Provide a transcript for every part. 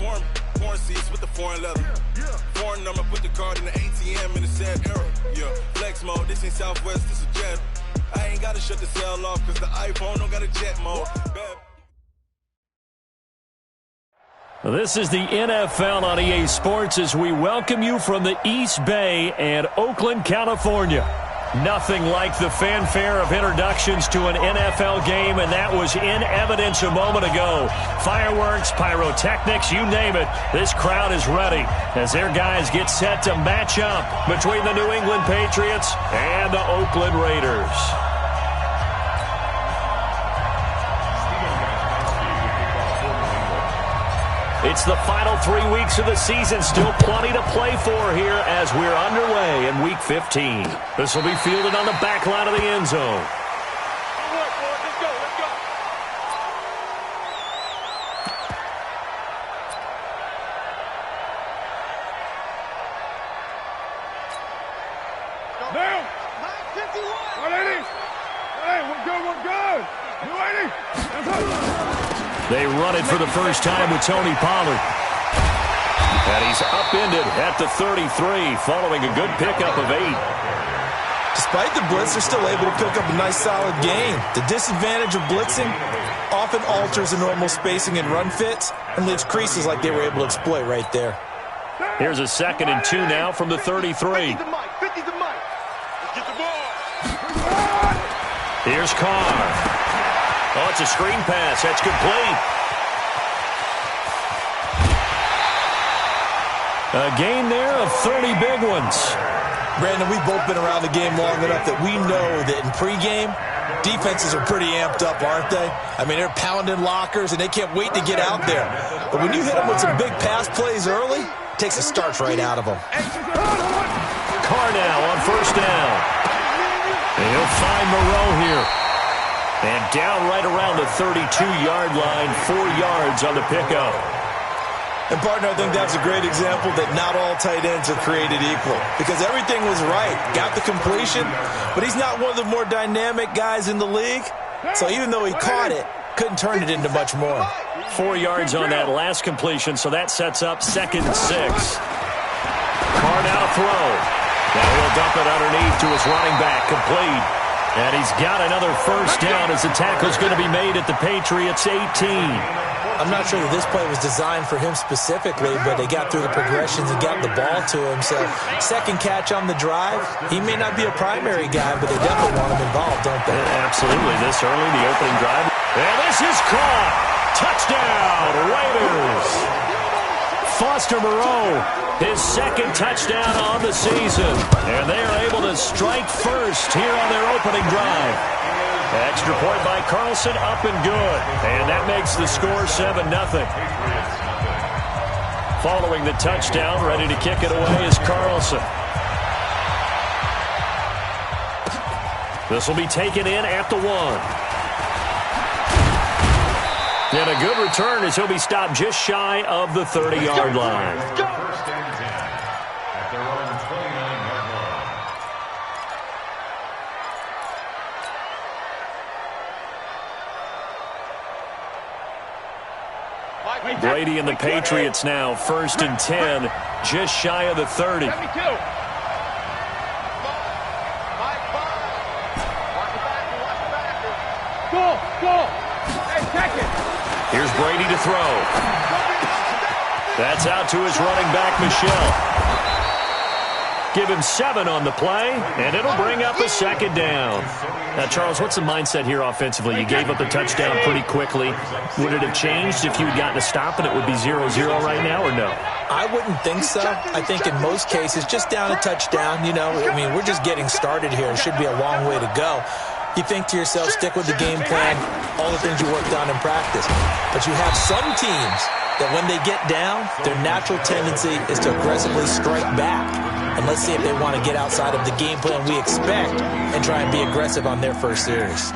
Foreign seats with the foreign leather. Foreign number, put the card in the ATM in the sad era. Yeah, flex mode, this ain't Southwest, this is jet. I ain't gotta shut the cell off, cause the iPhone don't got a jet mode. This is the NFL on EA Sports as we welcome you from the East Bay and Oakland, California. Nothing like the fanfare of introductions to an NFL game, and that was in evidence a moment ago. Fireworks, pyrotechnics, you name it. This crowd is ready as their guys get set to match up between the New England Patriots and the Oakland Raiders. It's the final 3 weeks of the season. Still plenty to play for here as we're underway in Week 15. This will be fielded on the back line of the end zone. Now, 9:51. 180. Hey, we're good. 280. They run it for the first time with Tony Pollard. And he's upended at the 33, following a good pickup of 8. Despite the blitz, they're still able to pick up a nice, solid gain. The disadvantage of blitzing often alters the normal spacing and run fits and leaves creases like they were able to exploit right there. Here's a 2nd and 2 now from the 33. Here's Carr. Oh, it's a screen pass. That's complete. A gain there of 30 big ones. Brandon, we've both been around the game long enough that we know that in pregame, defenses are pretty amped up, aren't they? I mean, they're pounding lockers, and they can't wait to get out there. But when you hit them with some big pass plays early, it takes the starch right out of them. Carr now on first down. And he'll find Moreau here. And down right around the 32-yard line, 4 yards on the pickup. And, partner, I think that's a great example that not all tight ends are created equal. Because everything was right. Got the completion, but he's not one of the more dynamic guys in the league. So even though he caught it, couldn't turn it into much more. 4 yards on that last completion, so that sets up 2nd and 6. Carr now throw. Now he'll dump it underneath to his running back, complete. And he's got another first down as the tackle's going to be made at the Patriots' 18. I'm not sure that this play was designed for him specifically, but they got through the progressions and got the ball to him. So, 2nd catch on the drive. He may not be a primary guy, but they definitely want him involved, don't they? Absolutely. This early, the opening drive. And this is caught. Touchdown, Raiders. Foster Moreau, his 2nd touchdown on the season. And they are able to strike first here on their opening drive. Extra point by Carlson, up and good. And that makes the score 7-0. Following the touchdown, ready to kick it away is Carlson. This will be taken in at the 1. And a good return as he'll be stopped just shy of the 30-yard line. Brady and the Patriots now 1st and 10, just shy of the 30. Here's Brady to throw. That's out to his running back, Michel. Give him 7 on the play, and it'll bring up a 2nd down. Now, Charles, what's the mindset here offensively? You gave up a touchdown pretty quickly. Would it have changed if you had gotten a stop and it would be 0-0 right now, or no? I wouldn't think so. I think in most cases, just down a touchdown, you know, I mean, we're just getting started here. It should be a long way to go. You think to yourself, stick with the game plan, all the things you worked on in practice. But you have some teams that when they get down, their natural tendency is to aggressively strike back. And let's see if they want to get outside of the game plan we expect and try and be aggressive on their first series.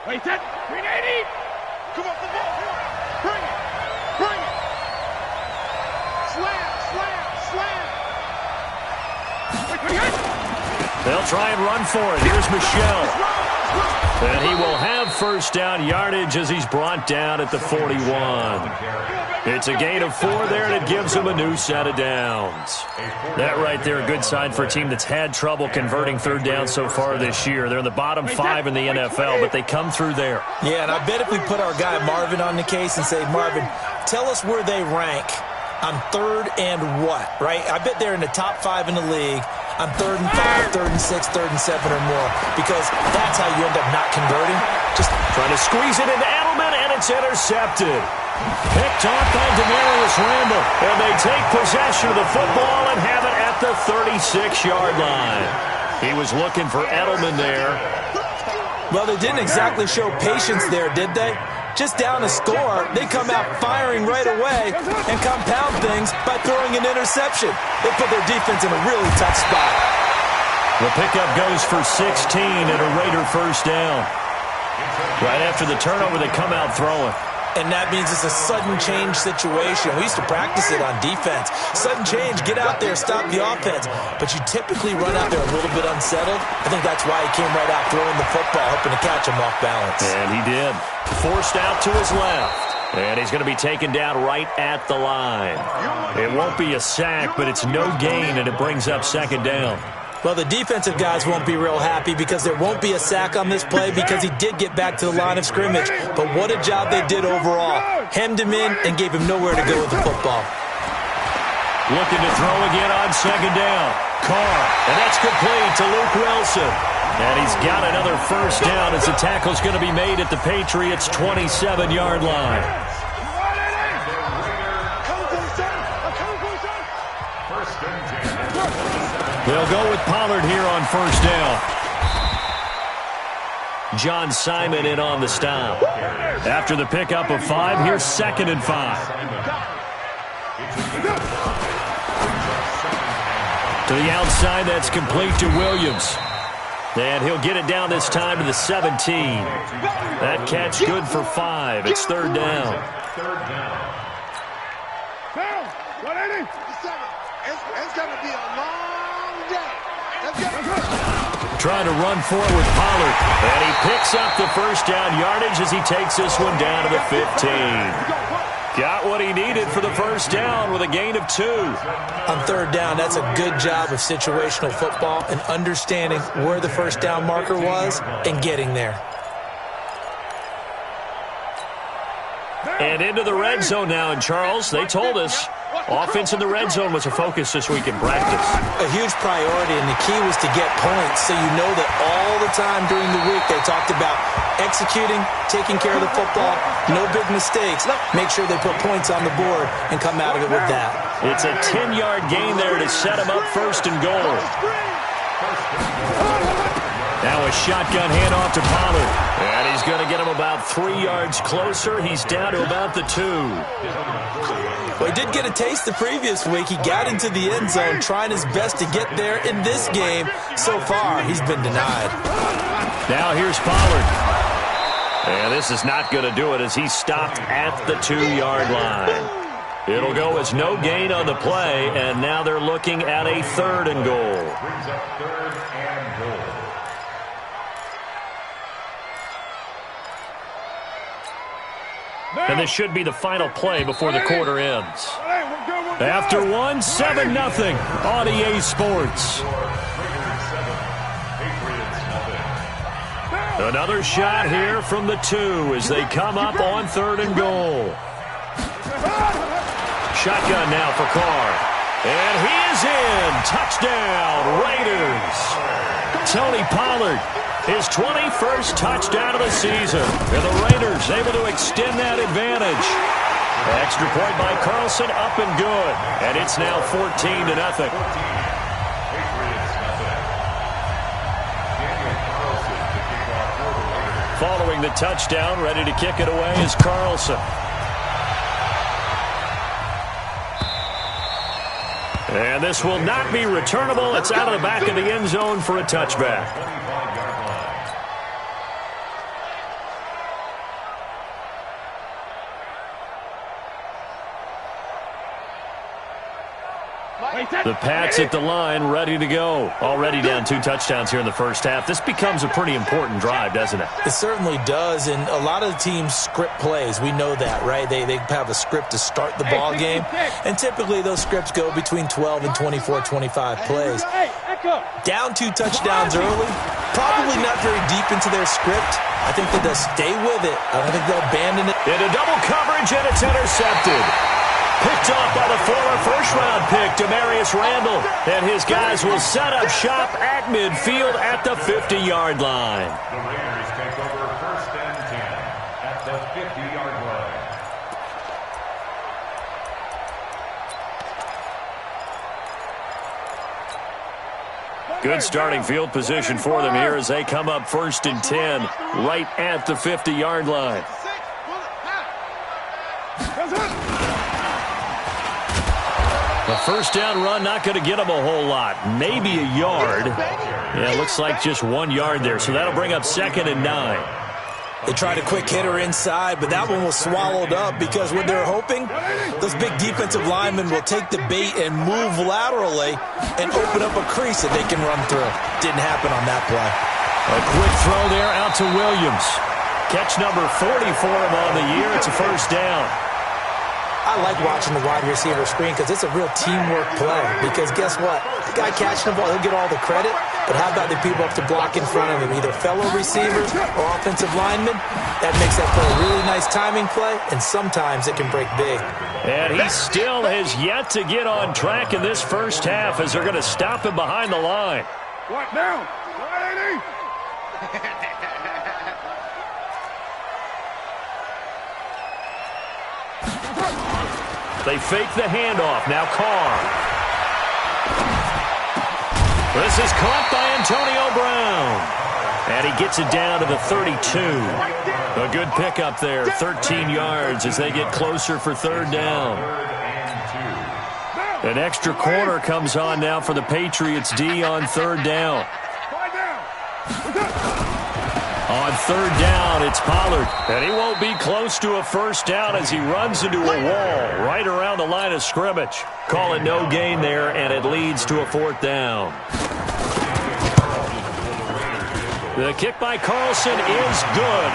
Wait, that 380. Come on, the ball. Bring it. Bring it. Slam, slam, slam. They'll try and run for it. Here's Michel. And he will have first down yardage as he's brought down at the 41. It's a gain of 4 there, and it gives him a new set of downs. That right there, a good sign for a team that's had trouble converting third down so far this year. They're in the bottom 5 in the NFL, but they come through there. Yeah, and I bet if we put our guy Marvin on the case and say, Marvin, tell us where they rank on third and what, right? I bet they're in the top 5 in the league on 3rd and 5, 3rd and 6, 3rd and 7 or more, because that's how you end up not converting. Just trying to squeeze it into Edelman, and it's intercepted. Picked off by Demarius Randall, and they take possession of the football and have it at the 36-yard line. He was looking for Edelman there. Well, they didn't exactly show patience there, did they? Just down a score, they come out firing right away and compound things by throwing an interception. They put their defense in a really tough spot. The pickup goes for 16 and a Raider first down. Right after the turnover, they come out throwing. And that means it's a sudden change situation. We used to practice it on defense. Sudden change, get out there, stop the offense. But you typically run out there a little bit unsettled. I think that's why he came right out throwing the football, hoping to catch him off balance. And he did. Forced out to his left. And he's going to be taken down right at the line. It won't be a sack, but it's no gain, and it brings up second down. Well, the defensive guys won't be real happy because there won't be a sack on this play because he did get back to the line of scrimmage. But what a job they did overall. Hemmed him in and gave him nowhere to go with the football. Looking to throw again on second down. Carr, and that's complete to Luke Wilson. And he's got another first down as the tackle's going to be made at the Patriots' 27-yard line. They'll go with Pollard here on first down. John Simon in on the stop. After the pickup of 5, here's 2nd and 5. To the outside, that's complete to Williams. And he'll get it down this time to the 17. That catch good for 5. It's 3rd down. It's going to be a long day. Trying to run forward with Pollard. And he picks up the first down yardage as he takes this one down to the 15. Got what he needed for the first down with a gain of 2. On 3rd down, that's a good job of situational football and understanding where the first down marker was and getting there. And into the red zone now in Charles. They told us offense in the red zone was a focus this week in practice. A huge priority, and the key was to get points. So you know that all the time during the week they talked about executing, taking care of the football, no big mistakes. Make sure they put points on the board and come out of it with that. It's a 10-yard gain there to set him up 1st and goal. Now a shotgun handoff to Pollard. And he's going to get him about 3 yards closer. He's down to about the 2. Well, he did get a taste the previous week. He got into the end zone trying his best to get there in this game. So far, he's been denied. Now here's Pollard. And this is not going to do it as he's stopped at the 2-yard line. It'll go as no gain on the play, and now they're looking at a 3rd and goal. And this should be the final play before the quarter ends. After 1, 7-0 on EA Sports. Another shot here from the 2 as they come up on 3rd and goal. Shotgun now for Carr. And he is in. Touchdown, Raiders. Tony Pollard, his 21st touchdown of the season. And the Raiders able to extend that advantage. Extra point by Carlson, up and good. And it's now 14-0. Following the touchdown, ready to kick it away is Carlson. And this will not be returnable. It's out of the back of the end zone for a touchback. The Pats at the line, ready to go. Already down 2 touchdowns here in the first half. This becomes a pretty important drive, doesn't it? It certainly does, and a lot of the teams script plays. We know that, right? They have a script to start the ball game, and typically those scripts go between 12 and 24, 25 plays. Down 2 touchdowns early, probably not very deep into their script. I think that they'll stay with it. I don't think they'll abandon it. Into double coverage, and it's intercepted. Picked off by the former first-round pick, Demarius Randall. And his guys will set up shop at midfield at the 50-yard line. The Raiders take over 1st and 10 at the 50-yard line. Good starting field position for them here as they come up 1st and 10 right at the 50-yard line. The first down run not going to get them a whole lot. Maybe a yard. Yeah, it looks like just 1 yard there. So that'll bring up 2nd and 9. They tried a quick hitter inside, but that one was swallowed up because what they're hoping, those big defensive linemen will take the bait and move laterally and open up a crease that they can run through. Didn't happen on that play. A quick throw there out to Williams. Catch number 40 for him on the year. It's a first down. I like watching the wide receiver screen because it's a real teamwork play. Because guess what? The guy catching the ball, he'll get all the credit. But how about the people up to block in front of him? Either fellow receivers or offensive linemen. That makes that play a really nice timing play, and sometimes it can break big. And he still has yet to get on track in this first half as they're going to stop him behind the line. What now? 180. They fake the handoff. Now Carr. This is caught by Antonio Brown. And he gets it down to the 32. A good pickup there. 13 yards as they get closer for 3rd down. An extra corner comes on now for the Patriots D on 3rd down. On 3rd down, it's Pollard. And he won't be close to a first down as he runs into a wall right around the line of scrimmage. Call it no gain there, and it leads to a 4th down. The kick by Carlson is good.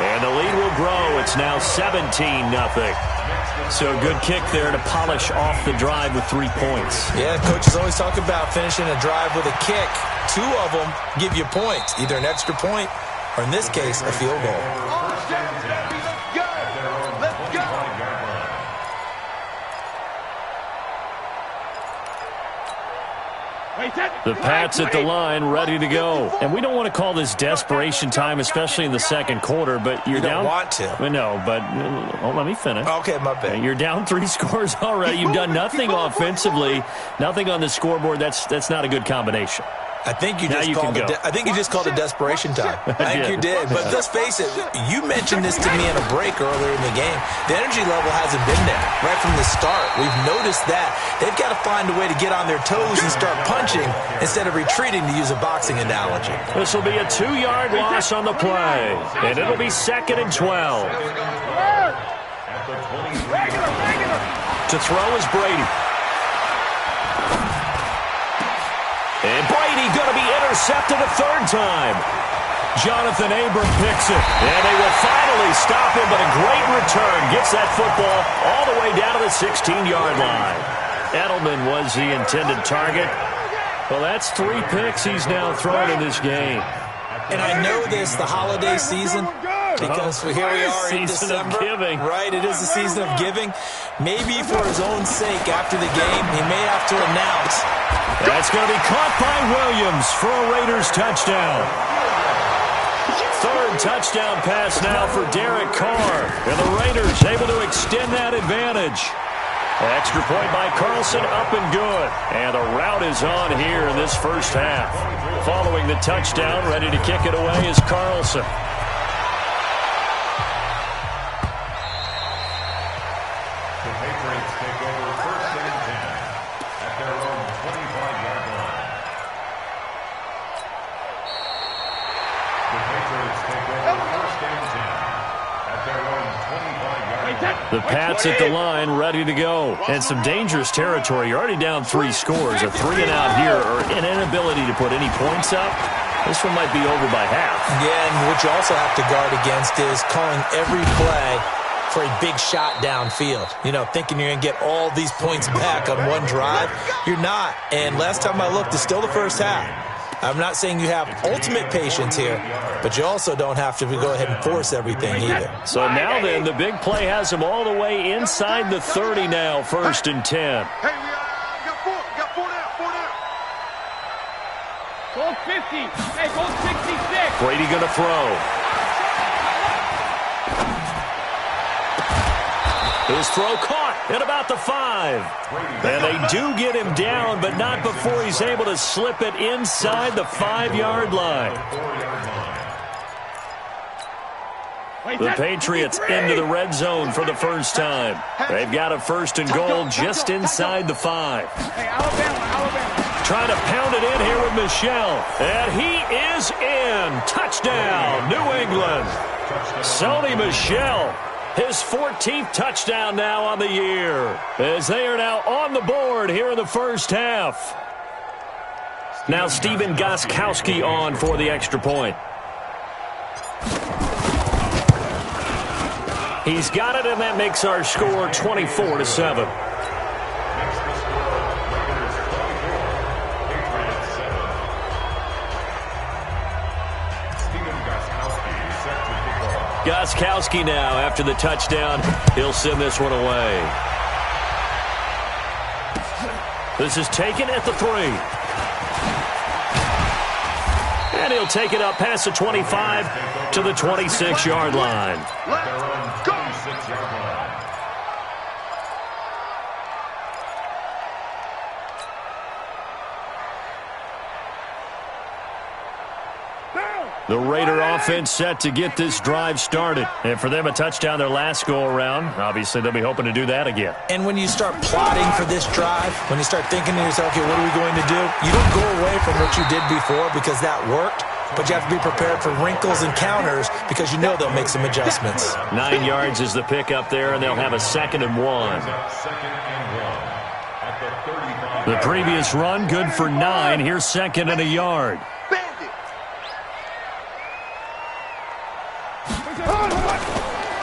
And the lead will grow. It's now 17-0. So a good kick there to polish off the drive with 3 points. Yeah, coaches always talk about finishing a drive with a kick. 2 of them give you points, either an extra point or, in this case, a field goal. The Pats at the line, ready to go. And we don't want to call this desperation time, especially in the second quarter, but you're down. You don't want to. No, but let me finish. Okay, my bad. You're down 3 scores already. You've done nothing offensively, nothing on the scoreboard. That's not a good combination. I think you just called it desperation time. I think you did. But let's face it, you mentioned this to me in a break earlier in the game. The energy level hasn't been there right from the start. We've noticed that. They've got to find a way to get on their toes and start punching instead of retreating, to use a boxing analogy. This will be a 2-yard loss on the play, and it'll be 2nd and 12. To throw is Brady. And Brady going to be intercepted a 3rd time. Jonathan Abram picks it. And they will finally stop him, but a great return. Gets that football all the way down to the 16-yard line. Edelman was the intended target. Well, that's 3 picks he's now thrown in this game. And I know this, the holiday season, because here we are in December. Right, it is the season of giving. Maybe for his own sake, after the game, he may have to announce. That's going to be caught by Williams for a Raiders touchdown. 3rd touchdown pass now for Derek Carr. And the Raiders able to extend that advantage. Extra point by Carlson, up and good. And the route is on here in this first half. Following the touchdown, ready to kick it away is Carlson. The Patriots take over 1st and 10 at their own 25-yard line. The Patriots take over 1st and 10 at their own 25-yard line. The Pats at the line, ready to go. And some dangerous territory. You're already down 3 scores. A 3-and-out here, or an inability to put any points up. This one might be over by half. Yeah, and what you also have to guard against is calling every play for a big shot downfield. You know, thinking you're going to get all these points back on one drive. You're not. And last time I looked, it's still the first half. I'm not saying you have ultimate patience here, but you also don't have to go ahead and force everything either. So now then, the big play has him all the way inside the 30 now, 1st and 10. Hey, we got 4. We got 4 down. 4 down. Goal 50. Hey, goal 66. Brady going to throw. His throw caught at about the 5. And they do get him down, but not before he's able to slip it inside the 5-yard line. The Patriots into the red zone for the first time. They've got a 1st and goal just inside the 5. Hey, Alabama. Trying to pound it in here with Michel. And he is in. Touchdown, New England. Sony Michel. His 14th touchdown now on the year, as they are now on the board here in the first half. Now Stephen Gostkowski on for the extra point. He's got it, and that makes our score 24-7. Gostkowski now, after the touchdown, he'll send this one away. This is taken at the 3. And he'll take it up past the 25 to the 26-yard line. Let's go. The Raider offense set to get this drive started. And for them, a touchdown their last go-around. Obviously, they'll be hoping to do that again. And when you start plotting for this drive, when you start thinking to yourself, okay, what are we going to do? You don't go away from what you did before because that worked, but you have to be prepared for wrinkles and counters because you know they'll make some adjustments. 9 yards is the pickup there, and they'll have a 2nd and 1. The previous run, good for 9. Here's 2nd and a yard.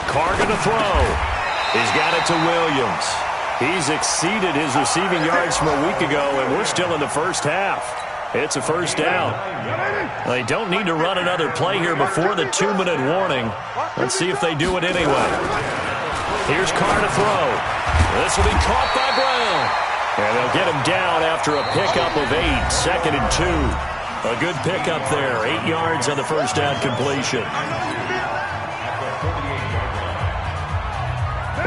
Carr going to throw. He's got it to Williams. He's exceeded his receiving yards from a week ago, and we're still in the first half. It's a 1st down. They don't need to run another play here before the 2-minute warning. Let's see if they do it anyway. Here's Carr to throw. This will be caught by Brown. And they'll get him down after a pickup of 8, 2nd and 2. A good pickup there, 8 yards on the first down completion.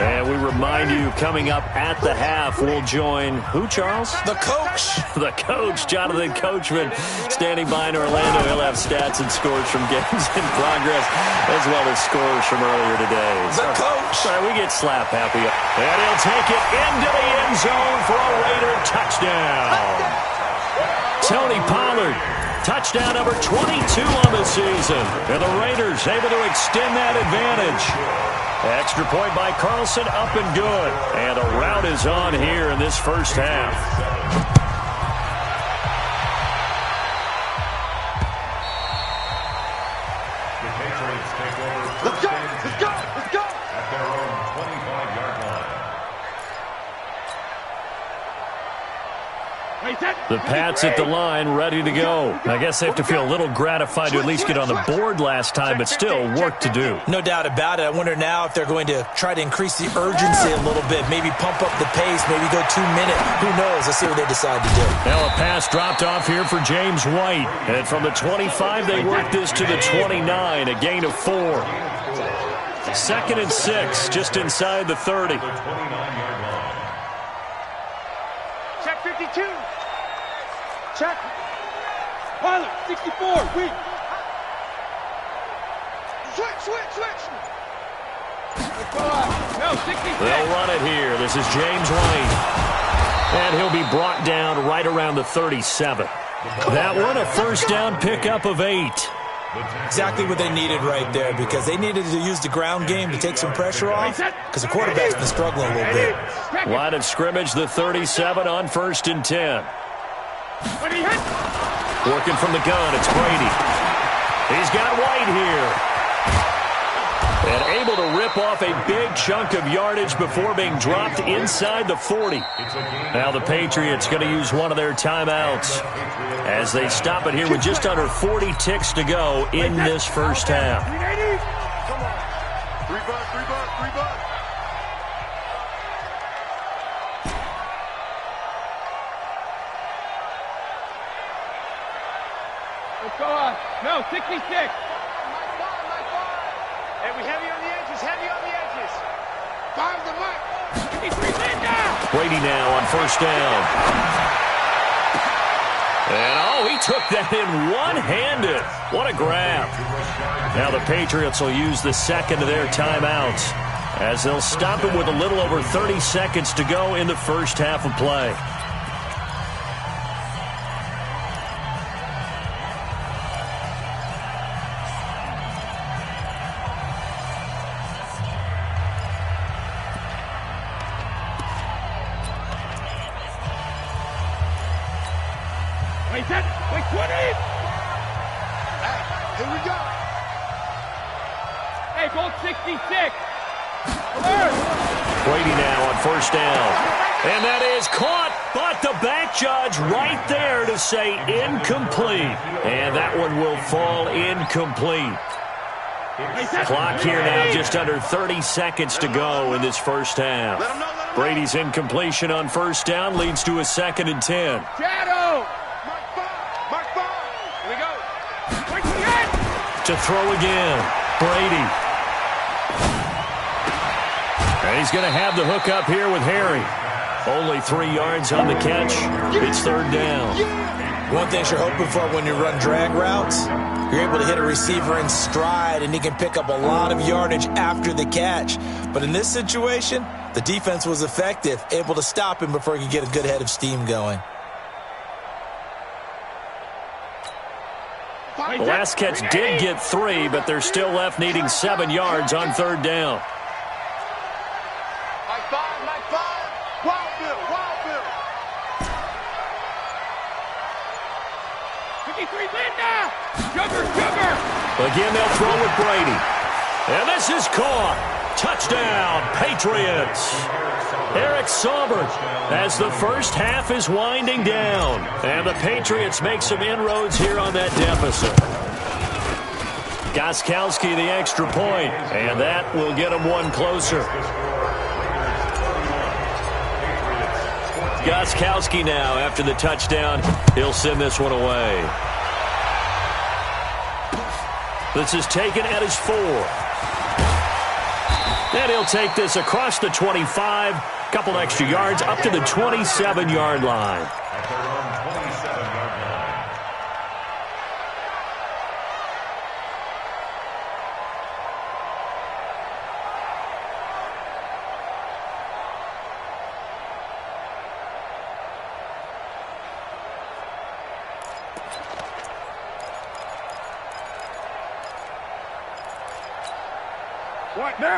And we remind you, coming up at the half, we'll join who, Charles? The coach. The coach, Jonathan Coachman, standing by in Orlando. He'll have stats and scores from games in progress, as well as scores from earlier today. The coach. Sorry, we get slap happy. And he'll take it into the end zone for a Raider touchdown. Tony Pollard, touchdown number 22 on the season. And the Raiders able to extend that advantage. Extra point by Carlson, up and good. And a rout is on here in this first half. The Patriots take over. Let's go. Let's go. Let's go. At their own 25-yard line. The Pats at the line, ready to go. I guess they have to feel a little gratified to at least get on the board last time, but still work to do. No doubt about it. I wonder now if they're going to try to increase the urgency a little bit, maybe pump up the pace, maybe go 2-minute. Who knows? Let's see what they decide to do. Now a pass dropped off here for James White. And from the 25, they work this to the 29, a gain of 4. 2nd and 6, just inside the 30. Check 52. Check. Pilot, 64. Weak. Switch. No, 66. They'll run it here. This is James White. And he'll be brought down right around the 37. That one, a first down pickup of 8. Exactly what they needed right there, because they needed to use the ground game to take some pressure off, because the quarterback's been struggling a little bit. Line of scrimmage, the 37 on 1st and 10. Working from the gun, it's Brady. He's got White here. And able to rip off a big chunk of yardage before being dropped inside the 40. Now the Patriots going to use one of their timeouts as they stop it here with just under 40 ticks to go in this first half. Come on. 3 bucks. Let's go on. No, 66. Hey, we heavy on the edges, Five the mark. Brady now on 1st down. And, he took that in one-handed. What a grab. Now the Patriots will use the second of their timeouts as they'll stop him with a little over 30 seconds to go in the first half of play. Wait, 20. Hey, here we go. Hey, goal 66. Brady now on 1st down. And that is caught, but the back judge right there to say incomplete. And that one will fall incomplete. Clock here now, just under 30 seconds to go in this first half. Brady's incompletion on 1st down leads to a 2nd and 10. Shadow. Mark 5. Here we go. To throw again, Brady. And he's going to have the hook up here with Harry. Only 3 yards on the catch. It's 3rd down. One thing you're hoping for when you run drag routes, you're able to hit a receiver in stride, and he can pick up a lot of yardage after the catch. But in this situation, the defense was effective, able to stop him before he could get a good head of steam going. The last catch did get 3, but they're still left needing 7 yards on 3rd down. Mike 5. Wild Bill. 53 Linda. Sugar. Again, they'll throw with Brady. And this is caught. Touchdown, Patriots. Eric Saubert as the first half is winding down. And the Patriots make some inroads here on that deficit. Gostkowski the extra point, and that will get them one closer. Gostkowski now after the touchdown. He'll send this one away. This is taken at his 4. And he'll take this across the 25. Couple extra yards up to the 27-yard line. At their own 27-yard line.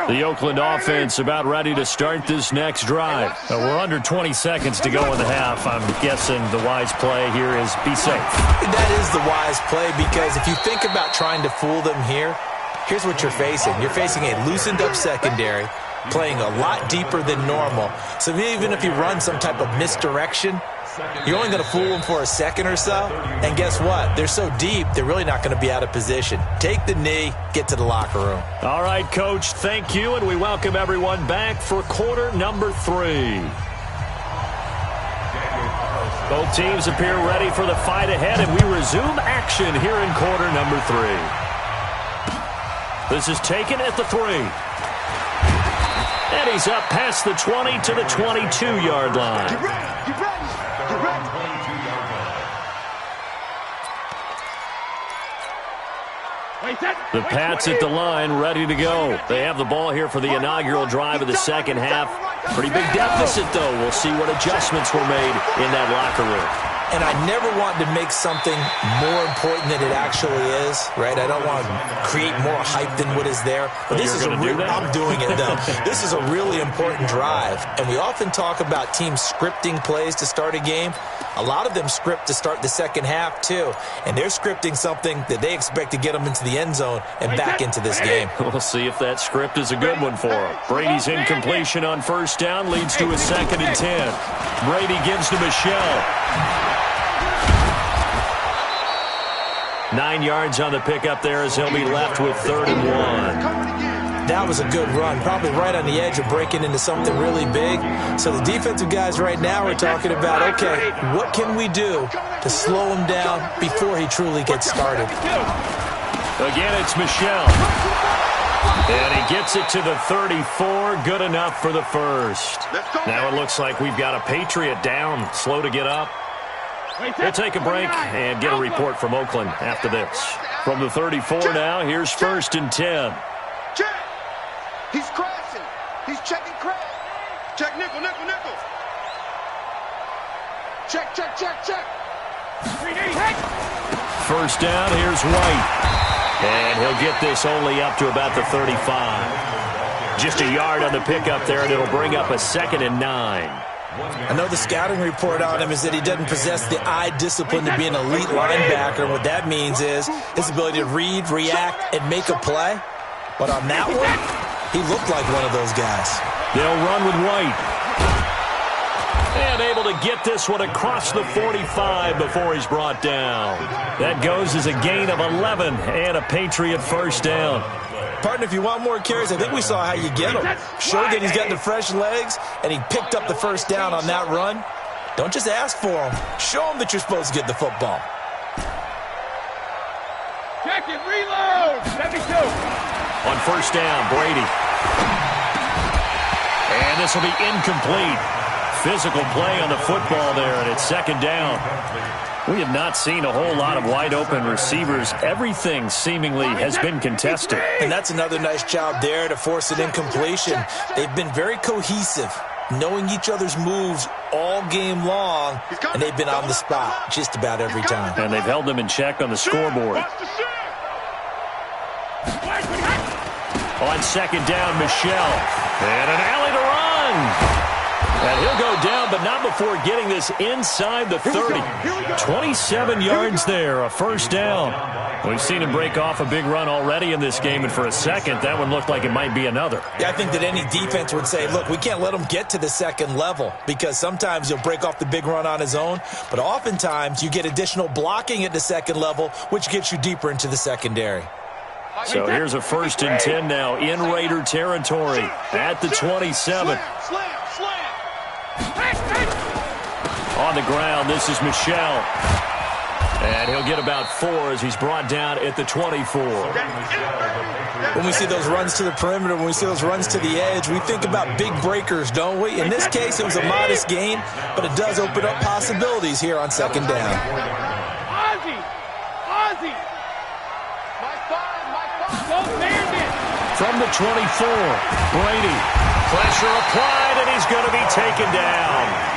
The Oakland offense about ready to start this next drive. We're under 20 seconds to go in the half. I'm guessing the wise play here is be safe. That is the wise play, because if you think about trying to fool them here, here's what you're facing. You're facing a loosened up secondary, playing a lot deeper than normal. So even if you run some type of misdirection, you're only going to fool them for a second or so. And guess what? They're so deep, they're really not going to be out of position. Take the knee, get to the locker room. All right, Coach, thank you, and we welcome everyone back for quarter number 3. Both teams appear ready for the fight ahead, and we resume action here in quarter number 3. This is taken at the 3. And he's up past the 20 to the 22-yard line. Get ready. The Pats at the line, ready to go. They have the ball here for the inaugural drive of the second half. Pretty big deficit, though. We'll see what adjustments were made in that locker room. And I never want to make something more important than it actually is, right? I don't want to create more hype than what is there. But this is I'm doing it, though. This is a really important drive. And we often talk about teams scripting plays to start a game. A lot of them script to start the second half, too. And they're scripting something that they expect to get them into the end zone and back into this game. We'll see if that script is a good one for them. Brady's incompletion on first down leads to a 2nd and 10. Brady gives to Michel. 9 yards on the pickup there as he'll be left with 3rd and 1. That was a good run, probably right on the edge of breaking into something really big. So the defensive guys right now are talking about, okay, what can we do to slow him down before he truly gets started? Again, it's Michel. And he gets it to the 34, good enough for the first. Now it looks like we've got a Patriot down, slow to get up. We'll take a break and get a report from Oakland after this. From the 34 now, here's 1st and 10. Check. He's crashing. He's checking crash. Check nickel, nickel, nickel. Check, check, check, check. 1st down, here's White. And he'll get this only up to about the 35. Just a yard on the pickup there, and it'll bring up a 2nd and 9. I know the scouting report on him is that he doesn't possess the eye discipline to be an elite linebacker. What that means is his ability to read, react, and make a play. But on that one, he looked like one of those guys. They'll run with White. And able to get this one across the 45 before he's brought down. That goes as a gain of 11 and a Patriot 1st down. Partner, if you want more carries, I think we saw how you get him. Showed that he's got the fresh legs, and he picked up the 1st down on that run. Don't just ask for him. Show him that you're supposed to get the football. Check it, reload. 72. On 1st down, Brady. And this will be incomplete. Physical play on the football there, and it's 2nd down. We have not seen a whole lot of wide-open receivers. Everything seemingly has been contested. And that's another nice job there to force an incompletion. They've been very cohesive, knowing each other's moves all game long, and they've been on the spot just about every time. And they've held them in check on the scoreboard. On 2nd down, Michel. And an alley to run. And he'll go down, but not before getting this inside the 30. 27 yards there, a 1st down. We've seen him break off a big run already in this game, and for a second, that one looked like it might be another. Yeah, I think that any defense would say, look, we can't let him get to the 2nd level, because sometimes he'll break off the big run on his own, but oftentimes you get additional blocking at the 2nd level, which gets you deeper into the secondary. So here's a 1st and 10 now in Raider territory at the 27. On the ground, this is Michel. And he'll get about 4 as he's brought down at the 24. When we see those runs to the perimeter, when we see those runs to the edge, we think about big breakers, don't we? In this case, it was a modest gain, but it does open up possibilities here on 2nd down. Ozzie! From the 24, Brady. Pressure applied, and he's going to be taken down.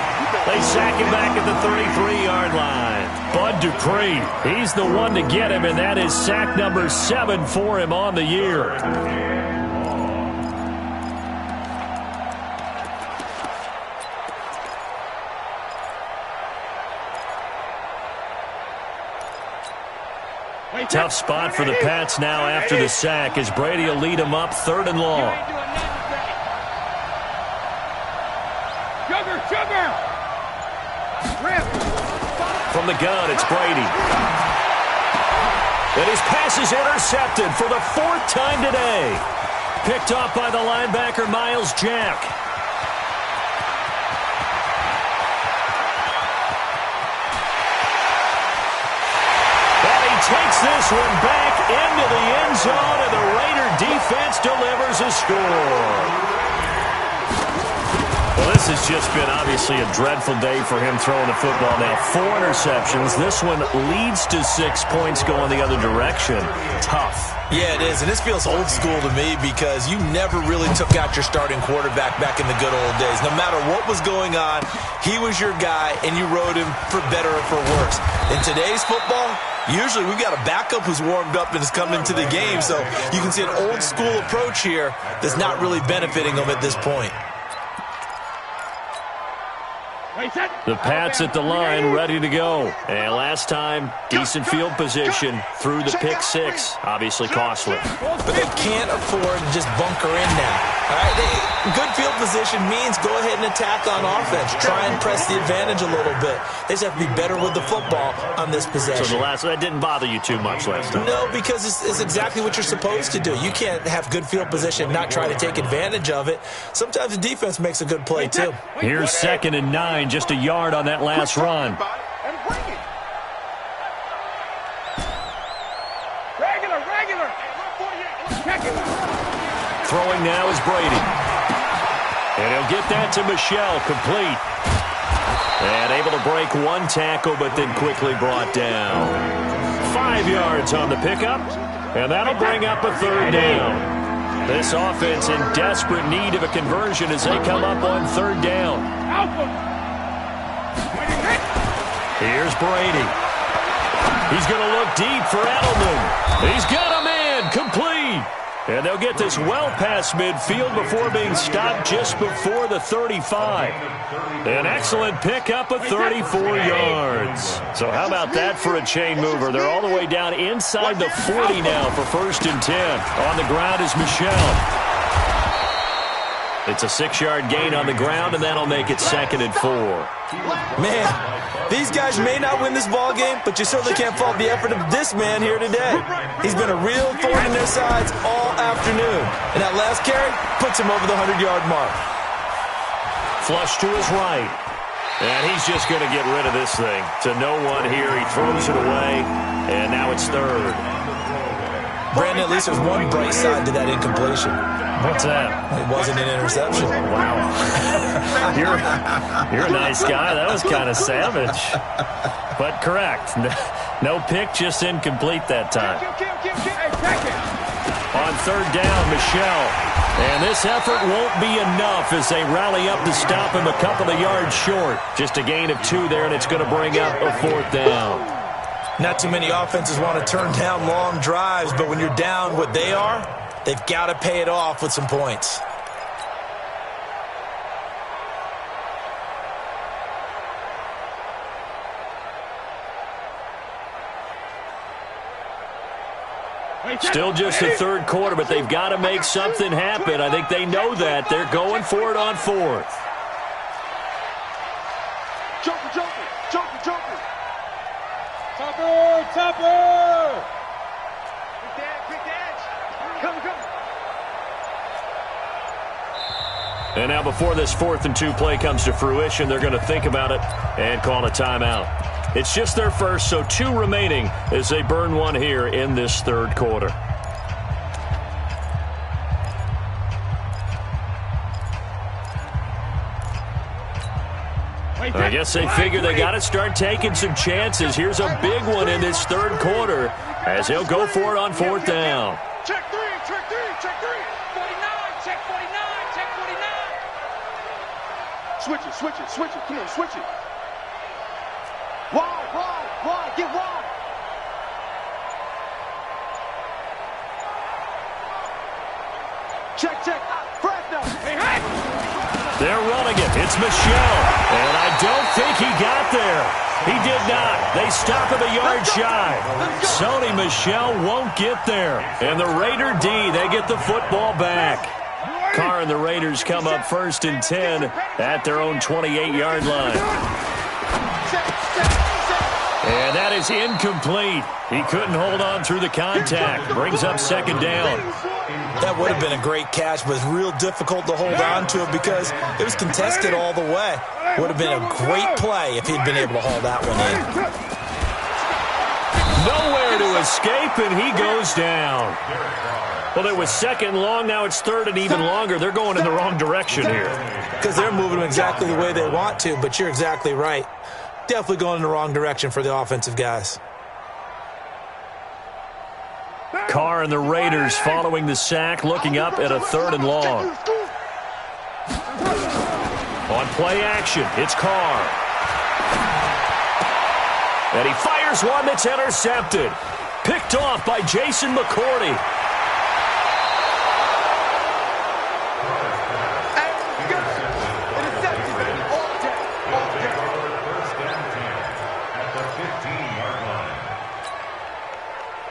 They sack him back at the 33-yard line. Bud Dupree, he's the one to get him, and that is sack number 7 for him on the year. Tough spot for the Pats now after the sack as Brady will lead them up 3rd and long. Sugar! From the gun, it's Brady. And his pass is intercepted for the 4th time today. Picked off by the linebacker, Miles Jack. And he takes this one back into the end zone, and the Raider defense delivers a score. Well, this has just been obviously a dreadful day for him throwing the football now. 4 interceptions. This one leads to 6 points going the other direction. Tough. Yeah, it is, and this feels old school to me because you never really took out your starting quarterback back in the good old days. No matter what was going on, he was your guy, and you rode him for better or for worse. In today's football, usually we've got a backup who's warmed up and has come into the game, so you can see an old school approach here that's not really benefiting them at this point. The Pats at the line, ready to go. And last time, decent field position through the pick 6. Obviously costly. But they can't afford to just bunker in now. All right, good field position means go ahead and attack on offense. Try and press the advantage a little bit. They just have to be better with the football on this possession. So that didn't bother you too much last time? No, because it's exactly what you're supposed to do. You can't have good field position and not try to take advantage of it. Sometimes the defense makes a good play, too. Here's 2nd and 9, just a yard on that last run. Throwing now is Brady. And he'll get that to Michel, complete. And able to break 1 tackle, but then quickly brought down. 5 yards on the pickup, and that'll bring up a 3rd down. This offense in desperate need of a conversion as they come up on 3rd down. Here's Brady. He's going to look deep for Edelman. He's got a man, complete. And they'll get this well past midfield before being stopped just before the 35. An excellent pickup of 34 yards. So how about that for a chain mover? They're all the way down inside the 40 now for 1st and 10. On the ground is Michel. It's a 6-yard gain on the ground, and that'll make it 2nd and 4. Man, these guys may not win this ball game, but you certainly can't fault the effort of this man here today. He's been a real thorn in their sides all afternoon. And that last carry puts him over the 100-yard mark. Flush to his right. And he's just going to get rid of this thing. To no one here. He throws it away, and now it's 3rd. Brandon, at least there's one bright side to that incompletion. What's that? It wasn't an interception. Wow. You're a nice guy. That was kind of savage. But correct. No pick, just incomplete that time. On 3rd down, Michel. And this effort won't be enough as they rally up to stop him a couple of yards short. Just a gain of 2 there, and it's going to bring up a 4th down. Not too many offenses want to turn down long drives, but when you're down what they are, they've got to pay it off with some points. Still just the 3rd quarter, but they've got to make something happen. I think they know that. They're going for it on 4th. Jumper. Topper. Quick edge. Come. And now before this 4th and 2 play comes to fruition, they're going to think about it and call a timeout. It's just their first, so 2 remaining as they burn 1 here in this 3rd quarter. I guess they figure they got to start taking some chances. Here's a big one in this 3rd quarter as he'll go for it on 4th down. Check 3. 49, check 49. Switch it. Come on, switch it. Wide. Get wide. Check. Fresno. Hey. They're running it. It's Michel. And I don't think he got there. He did not. They stop him a yard shy. Sony Michel won't get there. And the Raider D, they get the football back. Carr and the Raiders come up 1st and 10 at their own 28-yard line. And that is incomplete. He couldn't hold on through the contact. Brings up 2nd down. That would have been a great catch, but it's real difficult to hold on to it because it was contested all the way. Would have been a great play if he'd been able to haul that one in. Nowhere to escape, and he goes down. Well, it was second long. Now it's third and even longer. They're going in the wrong direction here. Because they're moving them exactly the way they want to, but you're exactly right. Definitely going in the wrong direction for the offensive guys. Carr and the Raiders following the sack, looking up at a third and long. On play action, it's Carr. And he fires one that's intercepted. Picked off by Jason McCourty.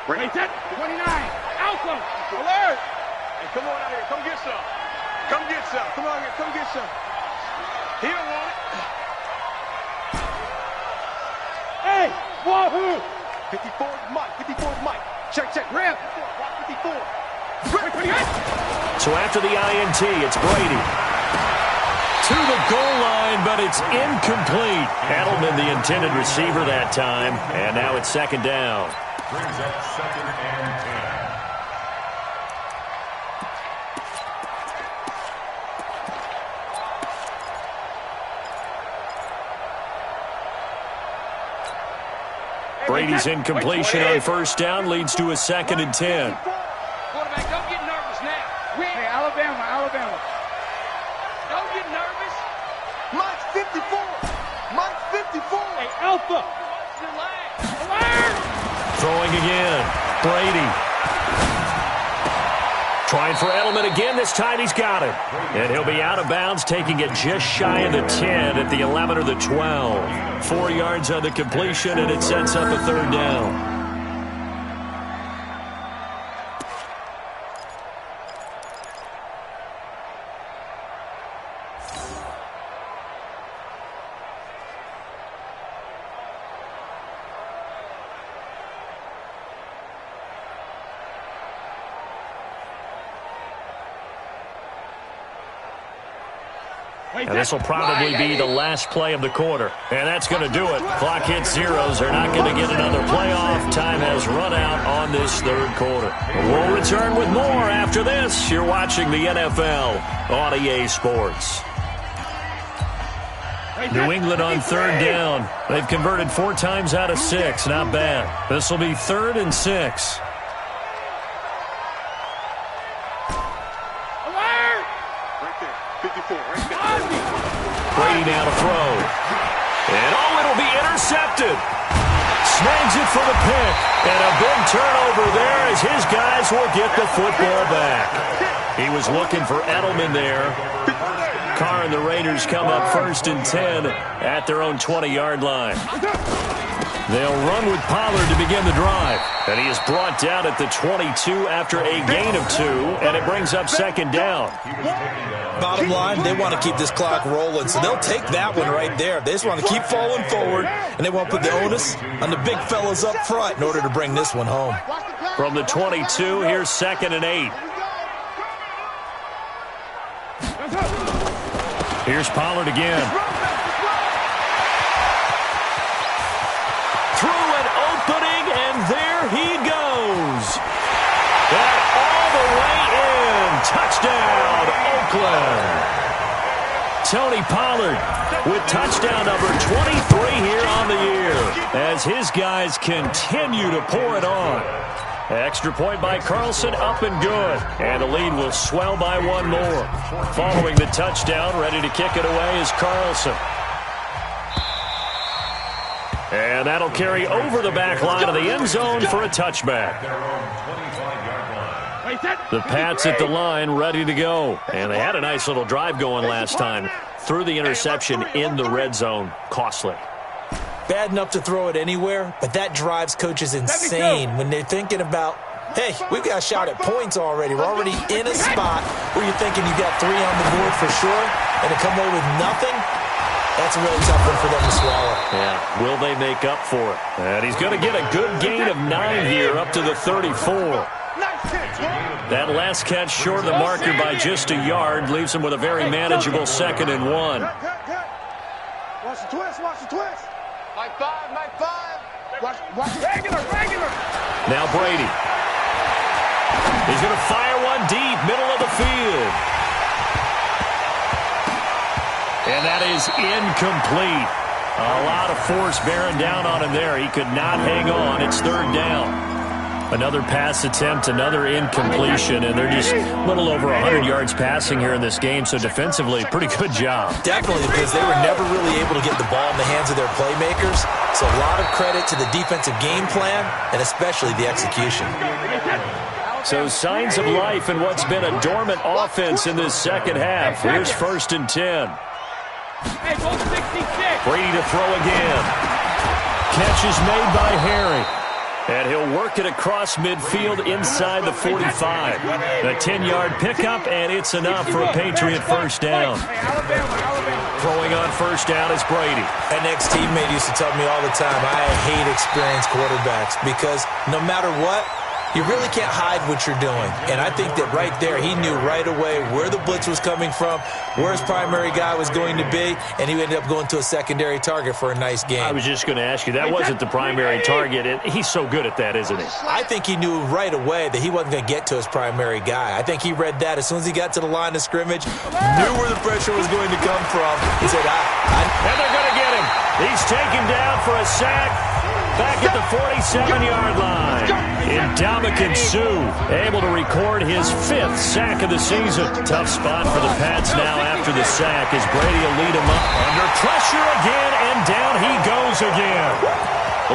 Wait, set, 29, Alpha, alert! Hey, come on out here, come get some. Come get some, come on here, come get some. He don't want it. Hey, wahoo! 54 is Mike, 54 is Mike. Check, check, grab. 54. So after the INT, it's Brady. To the goal line, but it's incomplete. Edelman, the intended receiver that time, and now it's second down. Brings up second and 10. Brady's incompletion on first down leads to a second and 10. Quarterback, don't get nervous now. Hey, Alabama. Don't get nervous. Mike's 54. Mike's 54. Hey, Alpha. Alert! Throwing again. Brady. Trying for Edelman again. This time he's got it. And he'll be out of bounds, taking it just shy of the 10 at the 11 or the 12. 4 yards on the completion, and it sets up a third down. And this will probably be the last play of the quarter. And that's going to do it. Clock hits zeros. They're not going to get another playoff. Time has run out on this third quarter. We'll return with more after this. You're watching the NFL on EA Sports. New England on third down. They've converted 4 times out of 6. Not bad. This will be 3rd and 6. Brady now to throw. And it'll be intercepted. Snags it for the pick. And a big turnover there as his guys will get the football back. He was looking for Edelman there. Carr and the Raiders come up 1st and 10 at their own 20-yard line. They'll run with Pollard to begin the drive. And he is brought down at the 22 after a gain of 2, and it brings up second down. Bottom line, they want to keep this clock rolling, so they'll take that one right there. They just want to keep falling forward, and they want to put the onus on the big fellas up front in order to bring this one home. From the 22, here's 2nd and 8. Here's Pollard again. Through an opening, and there he goes. And all the way in. Touchdown, Oakland. Tony Pollard with touchdown number 23 here on the year as his guys continue to pour it on. Extra point by Carlson, up and good. And the lead will swell by 1 more. Following the touchdown, ready to kick it away is Carlson. And that'll carry over the back line of the end zone for a touchback. The Pats at the line, ready to go. And they had a nice little drive going last time. Threw the interception in the red zone. Costly. Bad enough to throw it anywhere, but that drives coaches insane when they're thinking about, hey, we've got a shot at points already. We're already in a spot where you're thinking you got 3 on the board for sure, and to come away with nothing, that's a really tough one for them to swallow. Yeah, will they make up for it? And he's going to get a good gain of 9 here up to the 34. That last catch short of the marker by just a yard leaves him with a very manageable 2nd and 1. Watch the twist, watch the twist. Mike 5, Mike 5. Watch regular. Now Brady. He's going to fire run deep, middle of the field. And that is incomplete. A lot of force bearing down on him there. He could not hang on. It's third down. Another pass attempt, another incompletion, and they're just a little over 100 yards passing here in this game, so defensively, pretty good job. Definitely, because they were never really able to get the ball in the hands of their playmakers, so a lot of credit to the defensive game plan, and especially the execution. So signs of life in what's been a dormant offense in this second half. Here's 1st and 10. Brady to throw again. Catch is made by Harry. And he'll work it across midfield inside the 45. A 10-yard pickup, and it's enough for a Patriot first down. Throwing on first down is Brady. An ex-teammate used to tell me all the time, I hate experienced quarterbacks because no matter what, you really can't hide what you're doing. And I think that right there, he knew right away where the blitz was coming from, where his primary guy was going to be, and he ended up going to a secondary target for a nice game. I was just going to ask you, that wasn't the primary target, and he's so good at that, isn't he? I think he knew right away that he wasn't going to get to his primary guy. I think he read that as soon as he got to the line of scrimmage, knew where the pressure was going to come from. He said, and they're going to get him. He's taken down for a sack. Back at the 47-yard line. Ndamukong Suh able to record his 5th sack of the season. Tough spot for the Pats now after the sack as Brady will lead him up. Under pressure again, and down he goes again.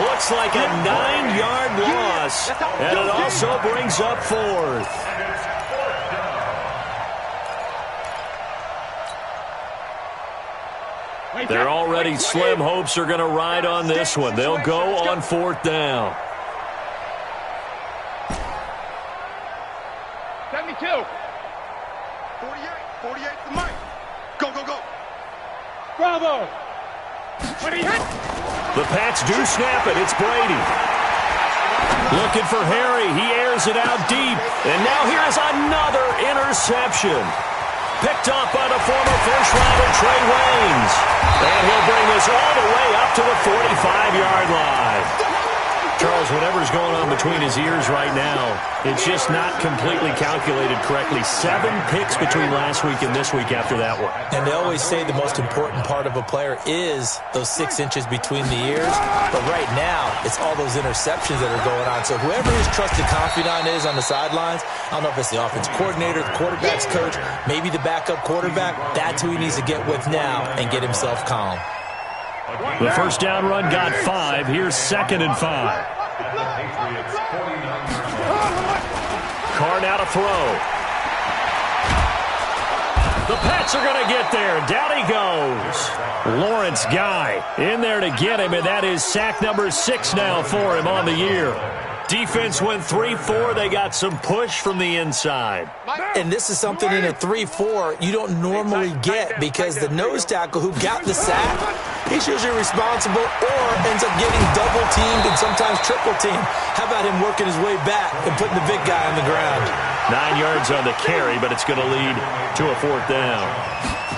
Looks like a 9-yard loss, and it also brings up 4th. They're already slim hopes are going to ride on this one. They'll go on 4th down. 72. 48 to Mike. Go, go, go. Bravo. The Pats do snap it. It's Brady. Looking for Harry. He airs it out deep. And now here's another interception. Picked off by the former first-rounder Trey Waynes. And he'll bring this all the way up to the 45-yard line. Charles, whatever's going on between his ears right now, it's just not completely calculated correctly. 7 picks between last week and this week after that one. And they always say the most important part of a player is those 6 inches between the ears. But right now, it's all those interceptions that are going on. So whoever his trusted confidant is on the sidelines, I don't know if it's the offense coordinator, the quarterback's coach, maybe the backup quarterback, that's who he needs to get with now and get himself calm. The first down run got 5. Here's 2nd and 5. Carr now to throw. The Pats are going to get there. Down he goes. Lawrence Guy in there to get him, and that is sack number 6 now for him on the year. Defense went 3-4. They got some push from the inside. And this is something in a 3-4 you don't normally get because the nose tackle who got the sack, he's usually responsible or ends up getting double-teamed and sometimes triple-teamed. How about him working his way back and putting the big guy on the ground? 9 yards on the carry, but it's going to lead to a 4th down.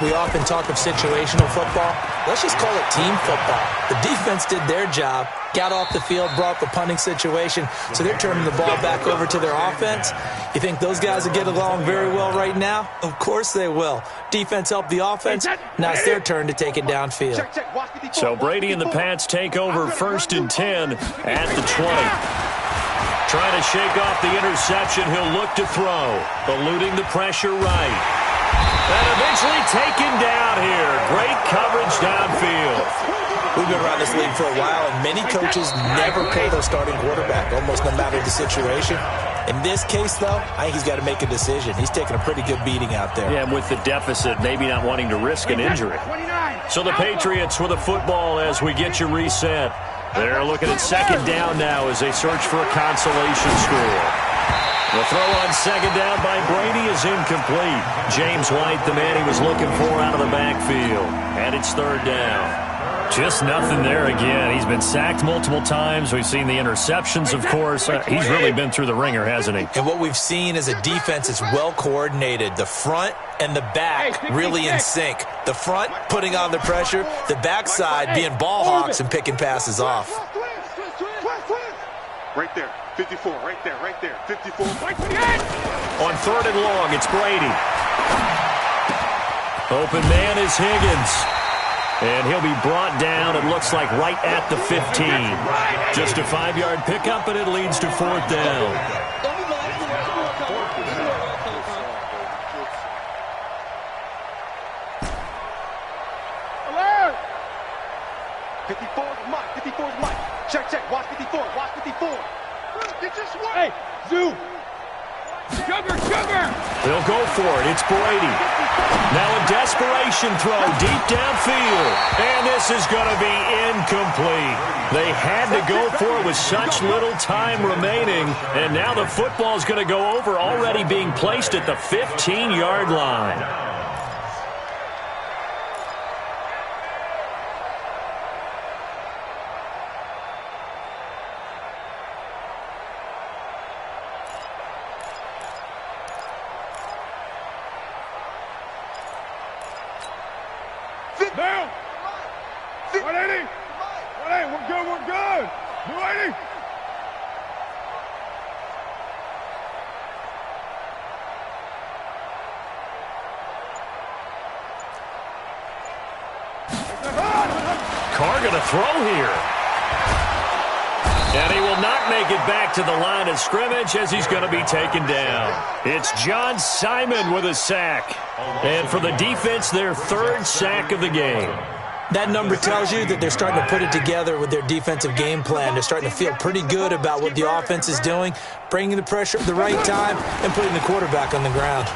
We often talk of situational football. Let's just call it team football. The defense did their job, got off the field, brought the punting situation, so they're turning the ball back over to their offense. You think those guys will get along very well right now? Of course they will. Defense helped the offense. Now it's their turn to take it downfield. So Brady and the Pats take over 1st and 10 at the 20. Trying to shake off the interception. He'll look to throw. Eluding the pressure right. And eventually taken down here. Great coverage downfield. We've been around this league for a while, and many coaches never pull their starting quarterback, almost no matter the situation. In this case, though, I think he's got to make a decision. He's taking a pretty good beating out there. Yeah, with the deficit, maybe not wanting to risk an injury. So the Patriots with the football as we get you reset. They're looking at 2nd down now as they search for a consolation score. The throw on 2nd down by Brady is incomplete. James White, the man he was looking for out of the backfield. And it's 3rd down. Just nothing there again. He's been sacked multiple times. We've seen the interceptions, of course. He's really been through the ringer, hasn't he? And what we've seen is a defense that's well coordinated. The front and the back really in sync. The front putting on the pressure. The backside being ball hawks and picking passes off. Right there. 54. Right there. Right there. 54. Right there. On 3rd and long, it's Brady. Open man is Higgins. And he'll be brought down, it looks like, right at the 15. Just a 5-yard pickup, and it leads to 4th down. 54 is Mike. 54 is Mike. Check, check. Watch 54. Watch 54. Get your swing. Hey, zoom. Sugar, sugar. They'll go for it. It's Brady. Now a desperation throw deep downfield. And this is going to be incomplete. They had to go for it with such little time remaining. And now the football's going to go over, already being placed at the 15-yard line. Now! 180! 180, we're good, we're good! 280! Carr going to throw here. And he will not make it back to the line of scrimmage as he's going to be taken down. It's John Simon with a sack. And for the defense, their 3rd sack of the game. That number tells you that they're starting to put it together with their defensive game plan. They're starting to feel pretty good about what the offense is doing, bringing the pressure at the right time, and putting the quarterback on the ground.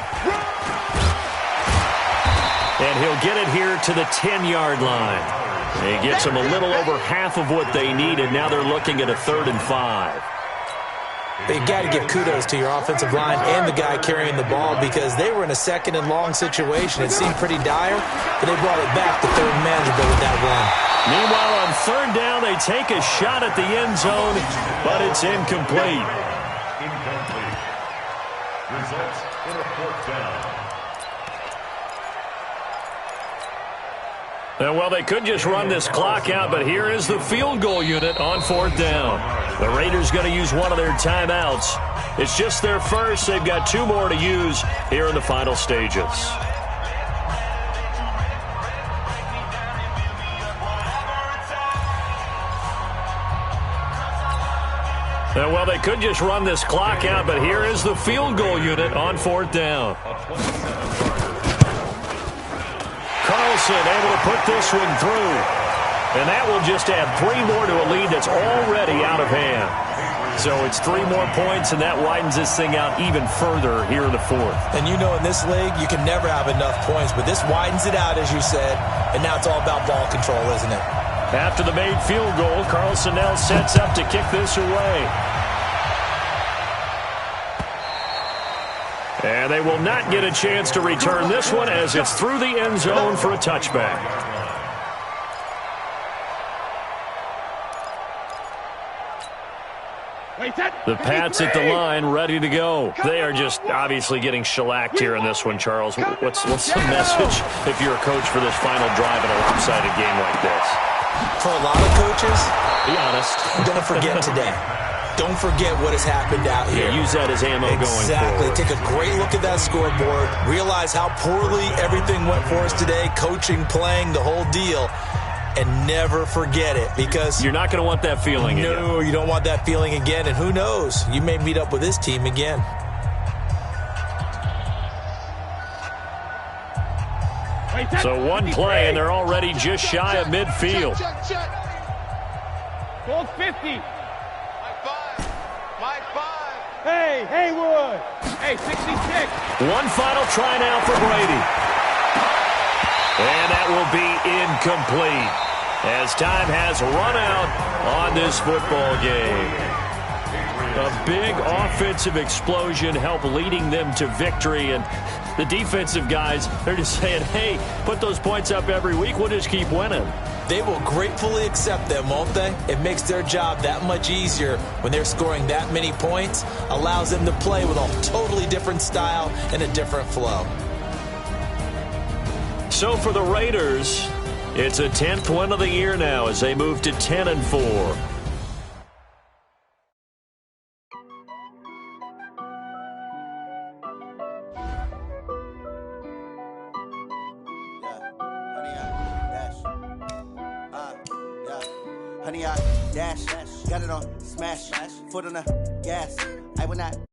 And he'll get it here to the 10-yard line. He gets them a little over half of what they needed. Now they're looking at a 3rd and 5. You've got to give kudos to your offensive line and the guy carrying the ball because they were in a 2nd and long situation. It seemed pretty dire, but they brought it back to 3rd and manageable with that run. Meanwhile, on 3rd down, they take a shot at the end zone, but it's incomplete. Incomplete. Results in a 4th down. And, well, they could just run this clock out, but here is the field goal unit on 4th down. The Raiders going to use one of their timeouts. It's just their first. They've got 2 more to use here in the final stages. And, well, they could just run this clock out, but here is the field goal unit on 4th down. Carlson able to put this one through. And that will just add 3 more to a lead that's already out of hand. So it's 3 more points, and that widens this thing out even further here in the 4th. And you know in this league, you can never have enough points, but this widens it out, as you said, and now it's all about ball control, isn't it? After the made field goal, Carlson now sets up to kick this away. And they will not get a chance to return this one as it's through the end zone for a touchback. The Pats at the line, ready to go. They are just obviously getting shellacked here in this one, Charles. What's the message if you're a coach for this final drive in a lopsided game like this? For a lot of coaches, be honest, don't forget today. Don't forget what has happened out here. Yeah, use that as ammo going forward. Exactly. Take a great look at that scoreboard. Realize how poorly everything went for us today. Coaching, playing, the whole deal. And never forget it because you're not going to want that feeling again. No, you don't want that feeling again. And who knows? You may meet up with this team again. So one play, and they're already just shy of midfield. Gold 50. Hey, Haywood. Hey, 66. One final try now for Brady. And that will be incomplete as time has run out on this football game. A big offensive explosion helped leading them to victory. And the defensive guys, they're just saying, hey, put those points up every week. We'll just keep winning. They will gratefully accept them, won't they? It makes their job that much easier when they're scoring that many points. Allows them to play with a totally different style and a different flow. So for the Raiders, it's a 10th win of the year now as they move to 10-4. Honey, I dash, got it on smash, foot on the gas. I will not